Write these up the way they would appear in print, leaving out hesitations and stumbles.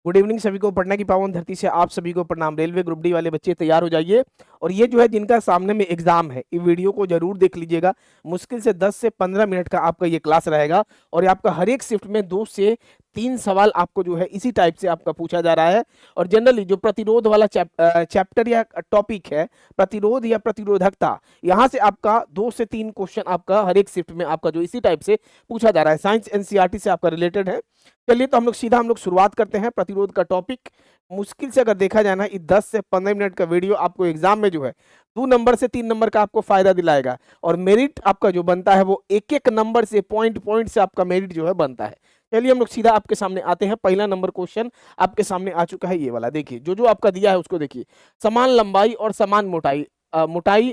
Good evening सभी को, पढ़ने की पावन धरती से आप सभी को प्रणाम। रेलवे ग्रुप डी वाले बच्चे तैयार हो जाइए। और ये जो है जिनका सामने में एग्जाम है, ये वीडियो को जरूर देख लीजिएगा। मुश्किल से 10 से 15 मिनट का आपका ये क्लास रहेगा और ये आपका हर एक शिफ्ट में 2 से 3 सवाल आपको जो है इसी टाइप से आपका पूछा जा रहा है। और जनरली जो प्रतिरोध वाला चैप्टर या टॉपिक है, प्रतिरोध या प्रतिरोधकता, यहाँ से आपका 2 से 3 क्वेश्चन आपका हर एक शिफ्ट में आपका जो इसी टाइप से पूछा जा रहा है। साइंस एनसीईआरटी से आपका रिलेटेड है। चलिए तो हम लोग शुरुआत करते हैं प्रतिरोध का टॉपिक। मुश्किल से अगर देखा जाए ना, ये 10 से 15 मिनट का वीडियो आपको एग्जाम में जो है 2 नंबर से 3 नंबर का आपको फायदा दिलाएगा। और मेरिट आपका जो बनता है वो एक एक नंबर से, पॉइंट पॉइंट से आपका मेरिट जो है बनता है। चलिए हम लोग सीधा आपके सामने आते हैं। पहला नंबर क्वेश्चन आपके सामने आ चुका है, ये वाला देखिए। जो जो आपका दिया है उसको देखिए। समान लंबाई और समान मोटाई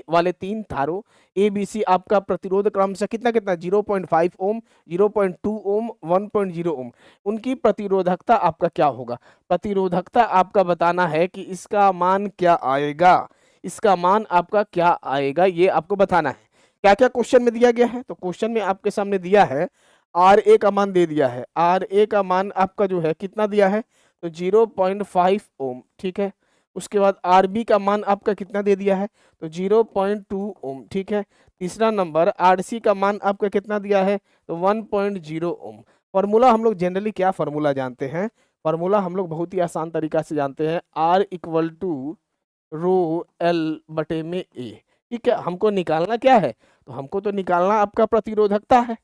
वाले 3 तारों ए बी सी आपका प्रतिरोध क्रमशः कितना कितना 0.5 ओम, 0.2 ओम, 1.0 ओम। उनकी प्रतिरोधकता आपका क्या होगा? प्रतिरोधकता आपका बताना है कि इसका मान क्या आएगा। इसका मान आपका क्या आएगा ये आपको बताना है। क्या क्या क्वेश्चन में दिया गया है? तो क्वेश्चन में आपके सामने दिया है आर ए का मान दे दिया है। आर ए का मान आपका जो है कितना दिया है? तो 0.5 ओम, ठीक है। उसके बाद आर बी का मान आपका कितना दे दिया है? तो 0.2 ओम, ठीक है। तीसरा नंबर आर सी का मान आपका कितना दिया है? तो 1.0 ओम। फॉर्मूला हम लोग जनरली क्या फॉर्मूला जानते हैं? फॉर्मूला हम लोग बहुत ही आसान तरीका से जानते हैं, R equal to rho L बटे में ए। ठीक है, हमको निकालना क्या है? तो हमको तो निकालना आपका प्रतिरोधकता है।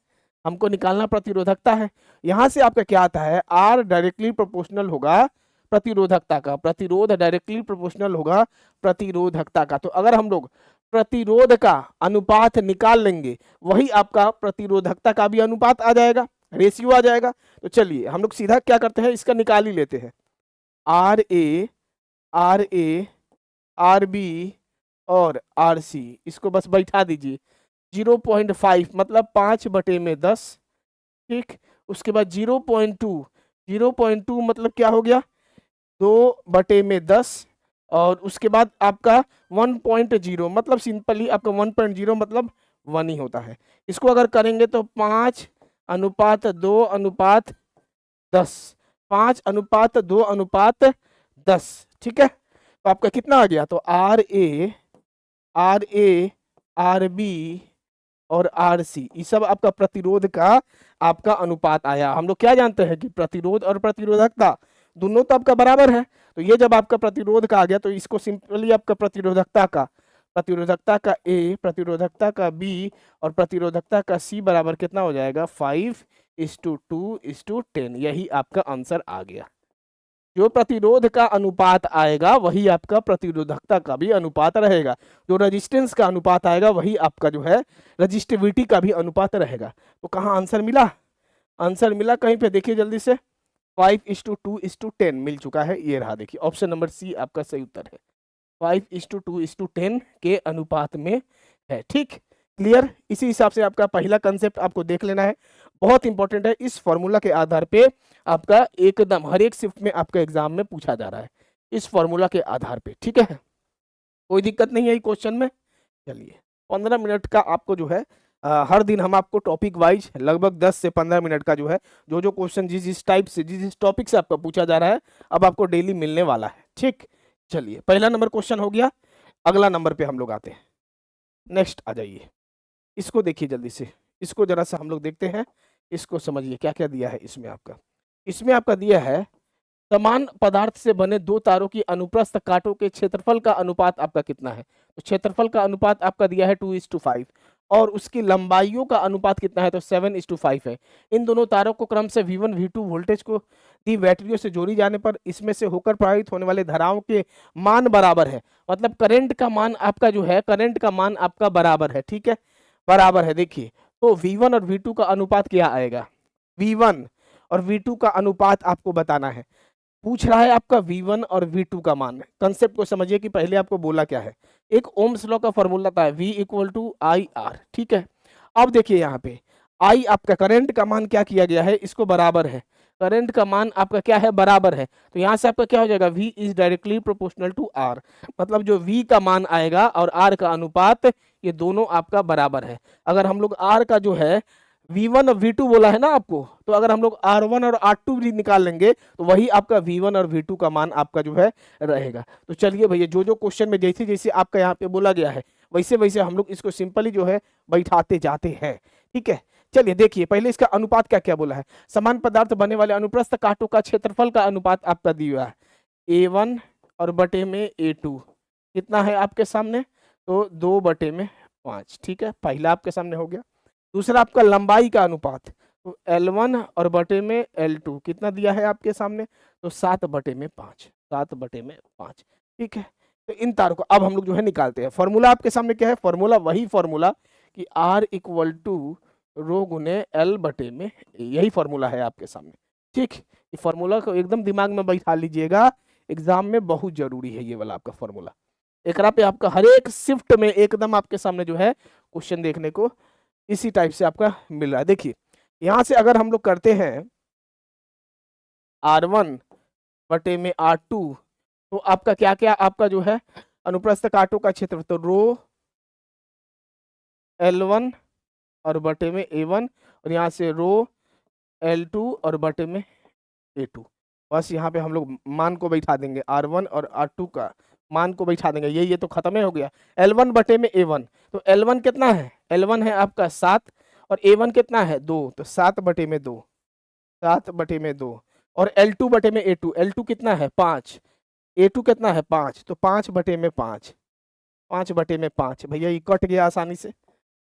हमको निकालना प्रतिरोधकता है। यहां से आपका क्या आता है? आर डायरेक्टली प्रोपोर्शनल होगा प्रतिरोधकता का, प्रतिरोध डायरेक्टली प्रोपोर्शनल होगा प्रतिरोधकता का। तो अगर हम लोग प्रतिरोध का अनुपात निकाल लेंगे, वही आपका प्रतिरोधकता का भी अनुपात आ जाएगा, रेशियो आ जाएगा। तो चलिए हम लोग सीधा क्या करते हैं, इसका निकाल ही लेते हैं। आर ए, आर बी और आर सी, इसको बस बैठा दीजिए। 0.5 मतलब 5/10, ठीक। उसके बाद 0.2, 0.2 मतलब क्या हो गया? 2/10। और उसके बाद आपका 1.0 मतलब सिंपली आपका 1.0 मतलब 1 ही होता है। इसको अगर करेंगे तो 5:2:10, 5:2:10, ठीक है। तो आपका कितना आ गया? तो आर ए, आर बी और आर सी, ये सब आपका प्रतिरोध का आपका अनुपात आया। हम लोग क्या जानते हैं कि प्रतिरोध और प्रतिरोधकता दोनों तो आपका बराबर है। तो ये जब आपका प्रतिरोध का आ गया तो इसको सिंपली आपका प्रतिरोधकता का ए, प्रतिरोधकता का बी और प्रतिरोधकता का सी बराबर कितना हो जाएगा? 5:2:10। यही आपका आंसर आ गया। जो प्रतिरोध का अनुपात आएगा वही आपका प्रतिरोधकता का भी अनुपात रहेगा। जो रेजिस्टेंस का अनुपात आएगा वही आपका जो है रजिस्टिविटी का भी अनुपात रहेगा। तो कहाँ आंसर मिला? आंसर मिला कहीं पे, देखिए जल्दी से। 5:2:10 मिल चुका है। ये रहा, देखिए ऑप्शन नंबर सी आपका सही उत्तर है। 5:2:10 के अनुपात में है। ठीक, क्लियर। इसी हिसाब से आपका पहला कंसेप्ट आपको देख लेना है, बहुत इंपॉर्टेंट है। इस फॉर्मूला के आधार पे आपका एकदम हर एक शिफ्ट में आपका एग्जाम में पूछा जा रहा है, इस फॉर्मूला के आधार पे, ठीक है। कोई दिक्कत नहीं है क्वेश्चन में। चलिए 15 मिनट का आपको जो है हर दिन हम आपको टॉपिक वाइज लगभग 10 से 15 मिनट का जो है जो क्वेश्चन जिस टाइप से जिस टॉपिक से आपका पूछा जा रहा है अब आपको डेली मिलने वाला है। ठीक, चलिए पहला नंबर क्वेश्चन हो गया। अगला नंबर पे हम लोग आते हैं। नेक्स्ट आ जाइए, इसको देखिए जल्दी से, इसको जरा सा हम लोग देखते हैं। इसको समझिए क्या क्या दिया है इसमें आपका। इसमें आपका दिया है समान पदार्थ से बने 2 तारों की अनुप्रस्थ कांटों के क्षेत्रफल का अनुपात आपका कितना है? तो क्षेत्रफल का अनुपात आपका दिया है 2:5 और उसकी लंबाइयों का अनुपात कितना है? तो 7:5 है। इन दोनों तारों को क्रम से V1 V2 वोल्टेज को दी बैटरियों से जोड़ी जाने पर इसमें से होकर प्रवाहित होने वाले धाराओं के मान बराबर है। मतलब करंट का मान आपका जो है, करंट का मान आपका बराबर है, ठीक है, बराबर है। देखिए तो V1 और V2 का अनुपात क्या आएगा? V1 और V2 का अनुपात आपको बताना है। पूछ रहा है आपका V1 और V2 का मान। कंसेप्ट को समझिए कि पहले आपको बोला क्या है। एक ओम्स लॉ का फॉर्मूला था V = IR, ठीक है। अब देखिए यहाँ पे I आपका करंट का मान क्या किया गया है, इसको बराबर है। करंट का मान आपका क्या है? बराबर है। तो यहाँ से आपका क्या हो जाएगा? V is directly proportional to R। मतलब जो V का मान आएगा और R का अनुपात, ये दोनों आपका बराबर है। अगर हम लोग R का जो है V1 और V2 बोला है ना आपको, तो अगर हम लोग R1 और R2 भी निकाल लेंगे तो वही आपका V1 और V2 का मान आपका जो है रहेगा। तो चलिए भैया, जो जो क्वेश्चन में जैसे जैसे आपका यहाँ पे बोला गया है वैसे वैसे हम लोग इसको सिंपली जो है बैठाते जाते हैं। ठीक है, चलिए देखिए पहले इसका अनुपात क्या क्या बोला है। समान पदार्थ बनने वाले अनुप्रस्थ कांटों का क्षेत्रफल का अनुपात आपका दिया है A1 और बटे में A2 कितना है आपके सामने, तो 2/5। ठीक है, पहला आपके सामने हो गया। दूसरा आपका लंबाई का अनुपात, तो L1 और बटे में L2 कितना दिया है आपके सामने, तो 7/5, 7/5। ठीक है, तो इन तारों को अब हम लोग जो है निकालते हैं। फॉर्मूला आपके सामने क्या है, फॉर्मूला वही फॉर्मूला कि R = रो गुने L बटे में A, यही फॉर्मूला है आपके सामने। ठीक, ये फॉर्मूला को एकदम दिमाग में बैठा लीजिएगा, एग्जाम में बहुत जरूरी है ये वाला आपका फॉर्मूला। एकरा पे आपका हर एक शिफ्ट में एकदम आपके सामने जो है क्वेश्चन देखने को इसी टाइप से आपका मिल रहा है। देखिए यहां से अगर हम लोग करते हैं R1 बटे में R2, तो आपका क्या क्या आपका जो है अनुप्रस्थ कांटों का क्षेत्र, तो रो L1 और बटे में A1 और यहाँ से रो L2 और बटे में A2। बस यहाँ पे हम लोग मान को बैठा देंगे, R1 और R2 का मान को बैठा देंगे। ये तो खत्म ही हो गया। L1 बटे में A1, तो L1 कितना है, L1 है आपका 7 और A1 कितना है 2, तो 7/2, 7/2। और L2 बटे में A2, L2 कितना है 5, A2 कितना है 5, तो 5/5, 5/5। भैया ये कट गया आसानी से,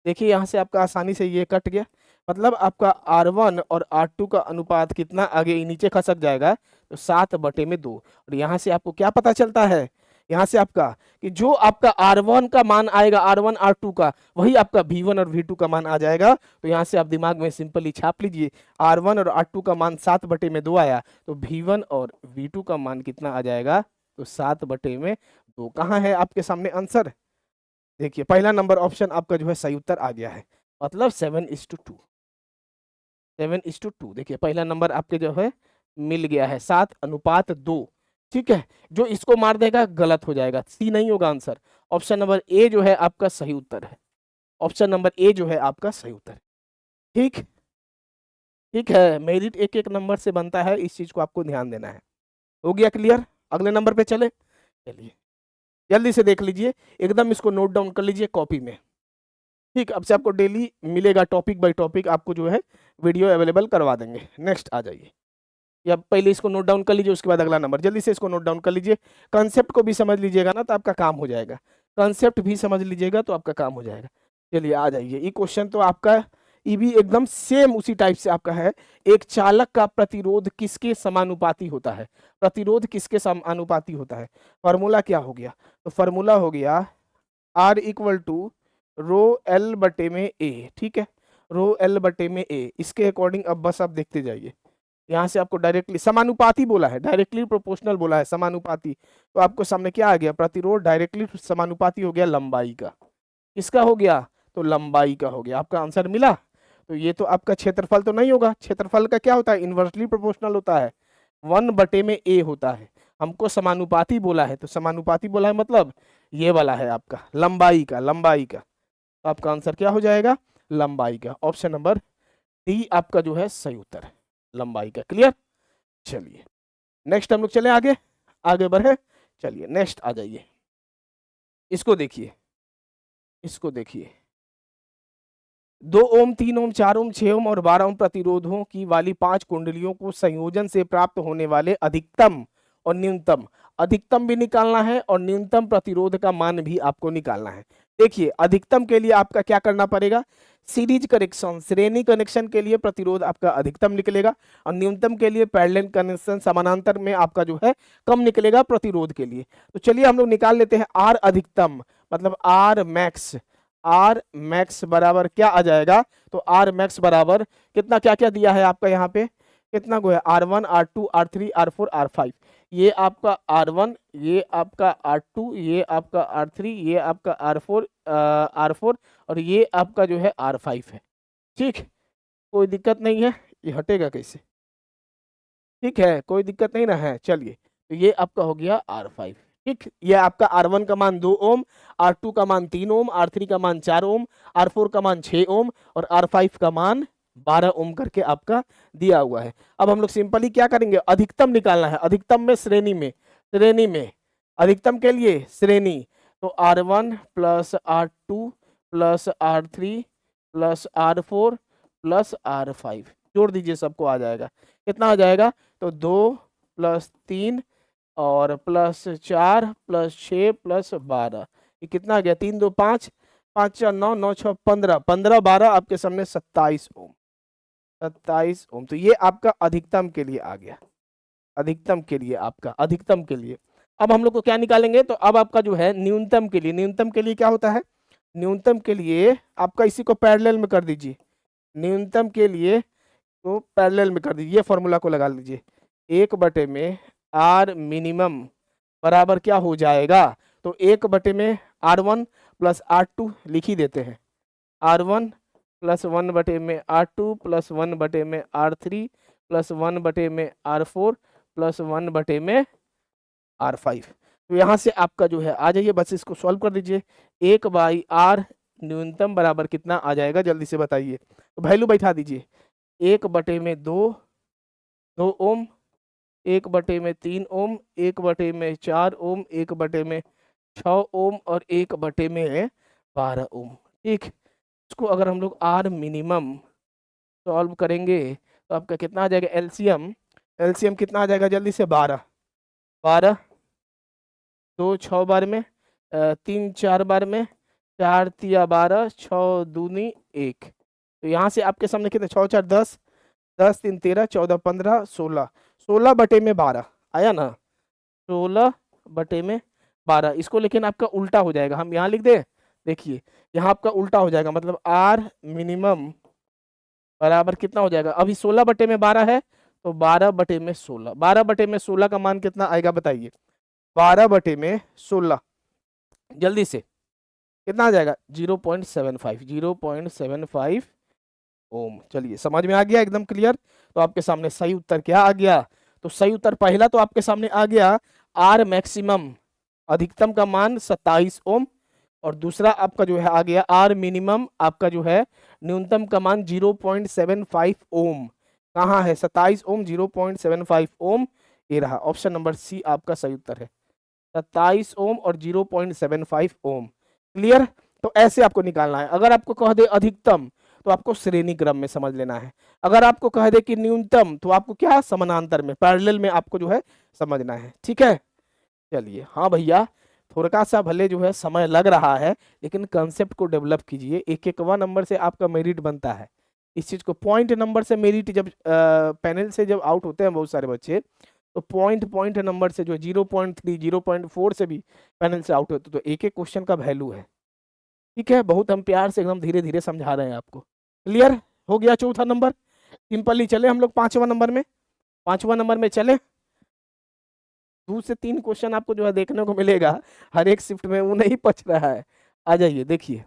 देखिए यहाँ से आपका आसानी से ये कट गया। मतलब आपका R1 और R2 का अनुपात कितना आगे नीचे खसक जाएगा, तो 7/2। और यहाँ से आपको क्या पता चलता है, यहाँ से आपका कि जो आपका R1 का मान आएगा, R1 R2 का, वही आपका V1 और V2 का मान आ जाएगा। तो यहाँ से आप दिमाग में सिंपली छाप लीजिए, R1 और R2 का मान 7/2 आया, तो V1 और V2 का मान कितना आ जाएगा, तो 7/2। कहाँ है आपके सामने आंसर, देखिए पहला नंबर ऑप्शन आपका जो है सही उत्तर आ गया है, मतलब 7:2, 7:2। देखिए पहला नंबर आपके जो है मिल गया है 7:2। ठीक है, जो इसको मार देगा गलत हो जाएगा, सी नहीं होगा आंसर। ऑप्शन नंबर ए जो है आपका सही उत्तर है, ऑप्शन नंबर ए जो है आपका सही उत्तर है। ठीक, ठीक है, मेरिट एक एक नंबर से बनता है, इस चीज को आपको ध्यान देना है। हो गया क्लियर, अगले नंबर पे चले। चलिए जल्दी से देख लीजिए, एकदम इसको नोट डाउन कर लीजिए कॉपी में। ठीक, अब से आपको डेली मिलेगा, टॉपिक बाय टॉपिक आपको जो है वीडियो अवेलेबल करवा देंगे। नेक्स्ट आ जाइए, या पहले इसको नोट डाउन कर लीजिए, उसके बाद अगला नंबर। जल्दी से इसको नोट डाउन कर लीजिए, कंसेप्ट को भी समझ लीजिएगा ना तो आपका काम हो जाएगा, कंसेप्ट भी समझ लीजिएगा तो आपका काम हो जाएगा। चलिए आ जाइए, ये क्वेश्चन तो आपका ये भी एकदम सेम उसी टाइप से आपका है। एक चालक का प्रतिरोध किसके समानुपाती होता है, प्रतिरोध किसके समानुपाती होता है। फॉर्मूला क्या हो गया, तो फॉर्मूला हो गया R = रो L बटे में A। ठीक है, रो L बटे में A, इसके अकॉर्डिंग अब बस आप देखते जाइए। यहाँ से आपको डायरेक्टली समानुपाती बोला है, डायरेक्टली प्रोपोर्शनल बोला है, समानुपाती। तो आपको सामने क्या आ गया, प्रतिरोध डायरेक्टली समानुपाती हो गया लंबाई का। इसका हो गया, तो लंबाई का हो गया, आपका आंसर मिला। तो ये तो आपका क्षेत्रफल तो नहीं होगा, क्षेत्रफल का क्या होता है, इनवर्सली प्रोपोर्शनल होता है, 1 बटे में A होता है। हमको समानुपाती बोला है, तो समानुपाती बोला है मतलब ये वाला है आपका लंबाई का, लंबाई का। तो आपका आंसर क्या हो जाएगा, लंबाई का। ऑप्शन नंबर डी आपका जो है सही उत्तर है, लंबाई का। क्लियर, चलिए नेक्स्ट हम लोग चले आगे, आगे बढ़े। चलिए नेक्स्ट आ जाइए, इसको देखिए, इसको देखिए। 2 ओम, 3 ओम, 4 ओम, 6 ओम और 12 ओम प्रतिरोधों की वाली 5 कुंडलियों को संयोजन से प्राप्त होने वाले अधिकतम और न्यूनतम, अधिकतम भी निकालना है और न्यूनतम प्रतिरोध का मान भी आपको निकालना है। देखिए अधिकतम के लिए आपका क्या करना पड़ेगा, सीरीज कनेक्शन, श्रेणी कनेक्शन के लिए प्रतिरोध आपका अधिकतम निकलेगा, और न्यूनतम के लिए पैरेलल कनेक्शन, समानांतर में आपका जो है कम निकलेगा प्रतिरोध के लिए। तो चलिए हम लोग निकाल लेते हैं आर अधिकतम, मतलब आर मैक्स। आर मैक्स बराबर क्या आ जाएगा, तो आर मैक्स बराबर कितना, क्या क्या दिया है आपका यहाँ पे, कितना को है, R1, R2, R3, R4, R5। ये आपका R1, ये आपका R2, ये आपका R3, ये आपका R4 और ये आपका जो है R5 है। ठीक, कोई दिक्कत नहीं है, ये हटेगा कैसे, ठीक है, कोई दिक्कत नहीं ना है। चलिए तो ये आपका हो गया R5। ठीक, ये आपका R1 का मान 2 ओम, R2 का मान 3 ओम, R3 का मान 4 ओम, R4 का मान 6 ओम और R5 का मान 12 ओम करके आपका दिया हुआ है। अब हम लोग सिंपली क्या करेंगे, अधिकतम निकालना है। अधिकतम में श्रेणी में अधिकतम के लिए श्रेणी, तो R1 plus R2 plus R3 plus R4 plus R5 जोड़ दीजिए, सबको आ जाएगा। कितना आ जाएगा, तो 2 प्लस 3 और प्लस 4 प्लस 6 प्लस 12, ये कितना आ गया, 3 2 5, 5 4 9, 9 6 15, 15 12 आपके सामने 27 ओम, 27 ओम। तो ये आपका अधिकतम के लिए आ गया, अधिकतम के लिए आपका, अधिकतम के लिए। अब हम लोग को क्या निकालेंगे, तो अब आपका जो है न्यूनतम के लिए, न्यूनतम के लिए क्या होता है, न्यूनतम के लिए आपका इसी को पैरेलल में कर दीजिए, न्यूनतम के लिए तो पैरेलल में कर दीजिए, फॉर्मूला को लगा लीजिए, 1 में आर मिनिमम बराबर क्या हो जाएगा, तो 1 में R1 प्लस R2 लिख ही देते हैं, R1 प्लस 1 में R2 प्लस 1 में R3 प्लस 1 में R4 प्लस 1 में R5। तो यहाँ से आपका जो है आ जाइए, बस इसको सॉल्व कर दीजिए। 1/R न्यूनतम बराबर कितना आ जाएगा, जल्दी से बताइए, तो वैल्यू बैठा दीजिए। 1 में 2 ओम, 1 में 3 ओम, 1 में 4 ओम, 1 में 6 ओम और 1 में 12 ओम। ठीक, इसको अगर हम लोग R मिनिमम सॉल्व करेंगे तो आपका कितना आ जाएगा, एलसीएम कितना आ जाएगा, जल्दी से 12 2 6 बार में, 3 4 बार में, 4 3 12, 6 दूनी 1। तो यहाँ से आपके सामने कितने, 6 4 10, 10 3 13, 14 15 16, 16/12 आया ना, 16/12। इसको लेकिन आपका उल्टा हो जाएगा, हम यहाँ लिख दें, देखिए यहाँ आपका उल्टा हो जाएगा, मतलब R मिनिमम बराबर कितना हो जाएगा, अभी 16/12 है तो 12/16, 12/16 का मान कितना आएगा बताइए, 12/16 जल्दी से कितना आ जाएगा, 0.75 ओम। चलिए समझ में आ गया, एकदम क्लियर। तो आपके सामने सही उत्तर क्या आ गया, तो सही उत्तर पहला तो आपके सामने आ गया आर मैक्सिमम, अधिकतम का मान 27 ओम, और दूसरा आपका जो है आ गया आर मिनिमम, आपका जो है न्यूनतम का मान 0.75 ओम। कहाँ है 27 ओम, 0.75 ओम, ये रहा ऑप्शन नंबर सी आपका सही उत्तर है, 27 ओम और 0.75 ओम। क्लियर, तो ऐसे आपको निकालना है। अगर आपको कह दे अधिकतम तो आपको श्रेणी क्रम में समझ लेना है, अगर आपको कह दे कि न्यूनतम तो आपको क्या समानांतर में, पैरेलल में आपको जो है समझना है। ठीक है, चलिए हाँ भैया, थोड़ा सा भले जो है समय लग रहा है, लेकिन कंसेप्ट को डेवलप कीजिए, एक एक नंबर से आपका मेरिट बनता है। इस चीज को पॉइंट नंबर से मेरिट, जब पैनल से जब आउट होते हैं बहुत सारे बच्चे, तो पॉइंट नंबर से जो 0.3 0.4 से भी पैनल से आउट होते, तो एक एक क्वेश्चन का वैल्यू है। ठीक है, बहुत हम प्यार से एकदम धीरे धीरे समझा रहे हैं आपको। क्लियर हो गया चौथा नंबर। सिंपली चले हम लोग पांचवा नंबर में चले। 2 से 3 क्वेश्चन आपको जो है देखने को मिलेगा हर एक शिफ्ट में, वो नहीं पच रहा है। आ जाइए देखिए,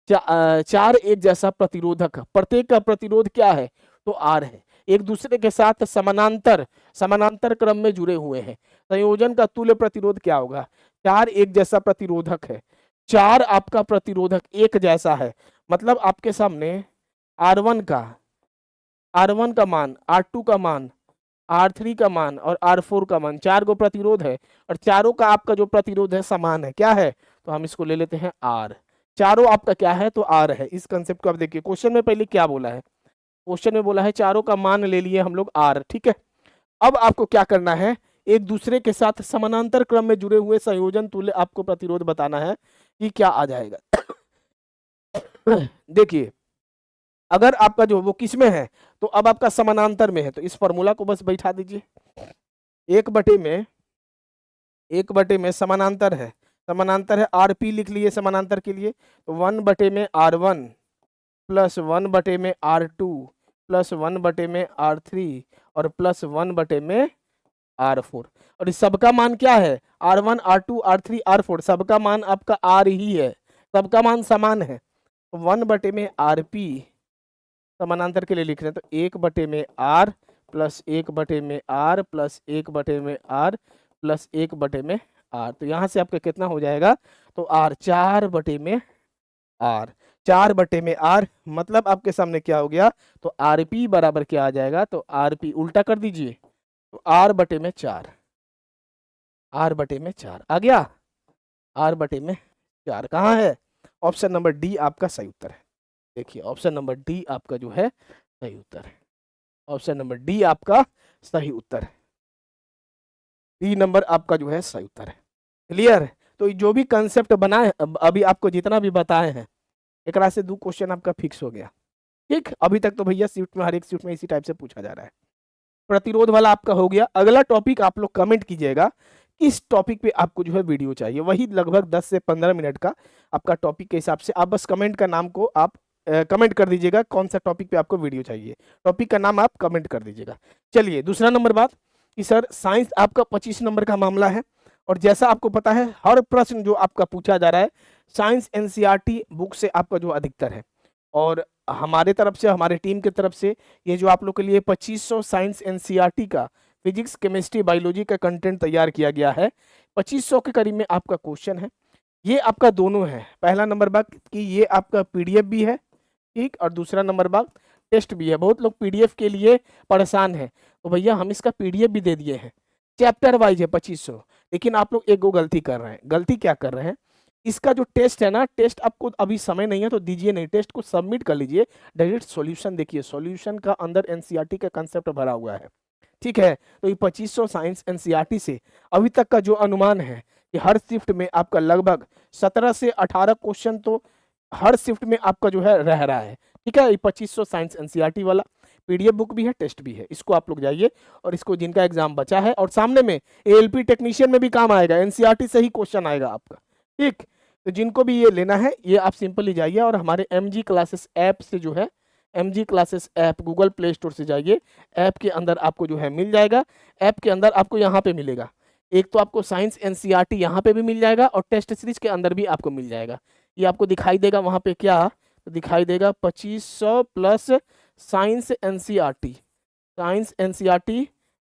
चार एक जैसा प्रतिरोधक, प्रत्येक का प्रतिरोध क्या है, तो R है, एक दूसरे के साथ समानांतर क्रम में जुड़े हुए हैं, संयोजन का तुल्य प्रतिरोध क्या होगा, 4 एक जैसा प्रतिरोधक है, 4 आपका प्रतिरोधक एक जैसा है, मतलब आपके सामने R1 का मान, R2 का मान, R3 का मान और R4 का मान, 4 को प्रतिरोध है, और चारों का आपका जो प्रतिरोध है समान है, क्या है, तो हम इसको ले लेते हैं R। चारों आपका क्या है, तो R है। इस कंसेप्ट को आप देखिए, क्वेश्चन में पहले क्या बोला है, क्वेश्चन में बोला है चारों का मान ले लिए हम लोग R। ठीक है, अब आपको क्या करना है, एक दूसरे के साथ समानांतर क्रम में जुड़े हुए संयोजन तुल्य आपको प्रतिरोध बताना है कि क्या आ जाएगा। देखिए, अगर आपका जो वो किस में है, तो अब आपका समानांतर में है, तो इस फॉर्मूला को बस बैठा दीजिए। 1/में समानांतर है, RP लिख लिए समानांतर के लिए, तो 1/R1 plus 1/R2 plus 1/R3 और प्लस 1/R4, और इस सबका मान क्या है, R1 R2 R3 R4, सबका मान आपका R ही है, सबका मान समान है। 1/RP समानांतर के लिए लिख रहे हैं, तो 1/R plus 1/R plus 1/R plus 1/R, तो यहाँ से आपका कितना हो जाएगा, तो R 4/R, 4/r, मतलब आपके सामने क्या हो गया, तो आरपी बराबर क्या आ जाएगा, तो आरपी उल्टा कर दीजिए, तो r/4, r/4 आ गया, r/4 कहाँ है, ऑप्शन नंबर डी आपका सही उत्तर है। देखिए ऑप्शन नंबर डी आपका जो है सही उत्तर है, ऑप्शन नंबर डी आपका सही उत्तर है, डी नंबर आपका जो है सही उत्तर है। क्लियर। तो जो भी कंसेप्ट बनाए अभी आपको जितना भी बताए हैं, एक से 2 क्वेश्चन आपका फिक्स हो गया। ठीक, अभी तक तो भैया शिफ्ट में, हर एक शिफ्ट में इसी टाइप से पूछा जा रहा है। प्रतिरोध वाला आपका हो गया। अगला टॉपिक आप लोग कमेंट कीजिएगा किस टॉपिक पे आपको जो है वीडियो चाहिए, वही लगभग 10 से 15 मिनट का आपका टॉपिक के हिसाब से आप बस कमेंट का नाम को आप कमेंट कर दीजिएगा, कौन सा टॉपिक पे आपको वीडियो चाहिए, टॉपिक का नाम आप कमेंट कर दीजिएगा। चलिए दूसरा नंबर बात कि सर साइंस आपका 25 नंबर का मामला है, और जैसा आपको पता है हर प्रश्न जो आपका पूछा जा रहा है साइंस एनसीईआरटी बुक से आपका जो अधिकतर है, और हमारे तरफ से, हमारे टीम की तरफ से ये जो आप लोग के लिए 2500 साइंस एनसीईआरटी का फिजिक्स, केमिस्ट्री, बायोलॉजी का कंटेंट तैयार किया गया है। 2500 के करीब में आपका क्वेश्चन है, ये आपका दोनों है। पहला नंबर बात कि ये आपका पीडीएफ भी है, ठीक, और दूसरा नंबर बात टेस्ट भी है। बहुत लोग पीडीएफ के लिए परेशान है, तो भैया हम इसका पीडीएफ भी दे दिए हैं, चैप्टर वाइज है 2500। लेकिन आप लोग एक गो गलती कर रहे हैं। गलती क्या कर रहे हैं, इसका जो टेस्ट है ना, टेस्ट आपको अभी समय नहीं है तो दीजिए नहीं, टेस्ट को सबमिट कर लीजिए, डायरेक्ट सॉल्यूशन देखिए, सॉल्यूशन का अंदर एनसीईआरटी का कंसेप्ट भरा हुआ है। ठीक है, तो ये 2500 साइंस एनसीईआरटी से अभी तक का जो अनुमान है कि हर शिफ्ट में आपका लगभग 17 से 18 क्वेश्चन तो हर शिफ्ट में आपका जो है रह रहा है। ठीक है, ये 2500 साइंस एनसीईआरटी वाला पीडीएफ बुक भी है, टेस्ट भी है, इसको आप लोग जाइए, और इसको जिनका एग्जाम बचा है, और सामने में एएलपी टेक्नीशियन में भी काम आएगा, एनसीईआरटी से ही क्वेश्चन आएगा आपका। ठीक, तो जिनको भी ये लेना है ये आप सिंपली जाइए और हमारे MG क्लासेस ऐप से जो है, MG classes app Google play store से जाइए, ऐप के अंदर आपको जो है मिल जाएगा। ऐप के अंदर आपको यहाँ पे मिलेगा, एक तो आपको साइंस एनसीईआरटी यहाँ पे भी मिल जाएगा, और टेस्ट सीरीज के अंदर भी आपको मिल जाएगा। ये आपको दिखाई देगा वहाँ पे, क्या तो दिखाई देगा 2500 plus science NCERT, science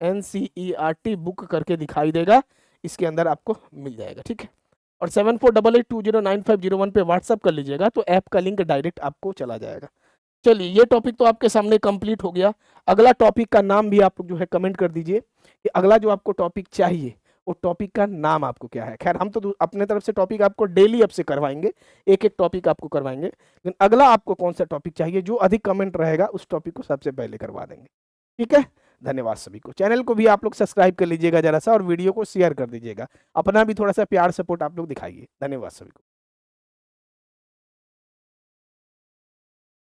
NCERT book करके दिखाई देगा, इसके अंदर आपको मिल जाएगा। ठीक है, और 7488209501 पे व्हाट्सअप कर लीजिएगा, तो ऐप का लिंक डायरेक्ट आपको चला जाएगा। चलिए ये टॉपिक तो आपके सामने कंप्लीट हो गया। अगला टॉपिक का नाम भी आप जो है कमेंट कर दीजिए कि अगला जो आपको टॉपिक चाहिए वो टॉपिक का नाम आपको क्या है। खैर हम तो अपने तरफ से टॉपिक आपको डेली अब से करवाएंगे, एक एक टॉपिक आपको करवाएंगे, लेकिन अगला आपको कौन सा टॉपिक चाहिए, जो अधिक कमेंट रहेगा उस टॉपिक को सबसे पहले करवा देंगे। ठीक है, धन्यवाद सभी को। चैनल को भी आप लोग सब्सक्राइब कर लीजिएगा जरा सा, और वीडियो को शेयर कर दीजिएगा, अपना भी थोड़ा सा प्यार सपोर्ट आप लोग दिखाइए। धन्यवाद सभी को।